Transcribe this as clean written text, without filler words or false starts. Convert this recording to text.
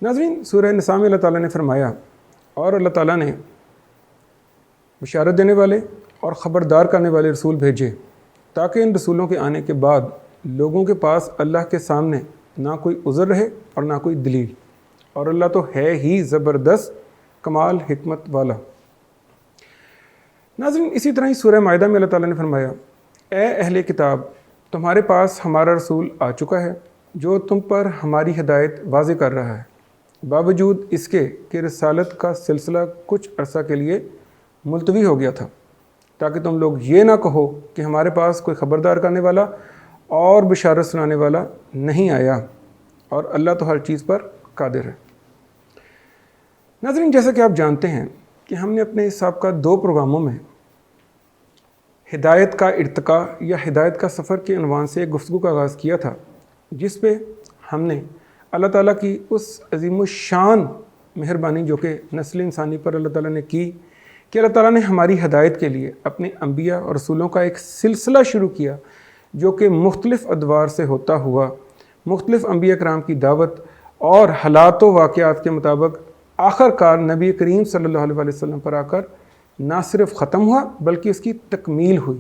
ناظرین، سورہ نساء میں اللہ تعالیٰ نے فرمایا، اور اللہ تعالیٰ نے بشارت دینے والے اور خبردار کرنے والے رسول بھیجے تاکہ ان رسولوں کے آنے کے بعد لوگوں کے پاس اللہ کے سامنے نہ کوئی عذر رہے اور نہ کوئی دلیل، اور اللہ تو ہے ہی زبردست کمال حکمت والا۔ ناظرین، اسی طرح ہی سورہ مائدہ میں اللہ تعالیٰ نے فرمایا، اے اہل کتاب، تمہارے پاس ہمارا رسول آ چکا ہے جو تم پر ہماری ہدایت واضح کر رہا ہے، باوجود اس کے کہ رسالت کا سلسلہ کچھ عرصہ کے لیے ملتوی ہو گیا تھا، تاکہ تم لوگ یہ نہ کہو کہ ہمارے پاس کوئی خبردار کرنے والا اور بشارت سنانے والا نہیں آیا، اور اللہ تو ہر چیز پر قادر ہے۔ ناظرین، جیسا کہ آپ جانتے ہیں کہ ہم نے اپنے سابقہ 2 پروگراموں میں ہدایت کا ارتقاء یا ہدایت کا سفر کے عنوان سے ایک گفتگو کا آغاز کیا تھا، جس پہ ہم نے اللہ تعالیٰ کی اس عظیم الشان مہربانی جو کہ نسل انسانی پر اللہ تعالیٰ نے کی کہ اللہ تعالیٰ نے ہماری ہدایت کے لیے اپنے انبیاء اور رسولوں کا ایک سلسلہ شروع کیا جو کہ مختلف ادوار سے ہوتا ہوا مختلف انبیاء کرام کی دعوت اور حالات و واقعات کے مطابق آخر کار نبی کریم صلی اللہ علیہ وسلم پر آ کر نہ صرف ختم ہوا بلکہ اس کی تکمیل ہوئی۔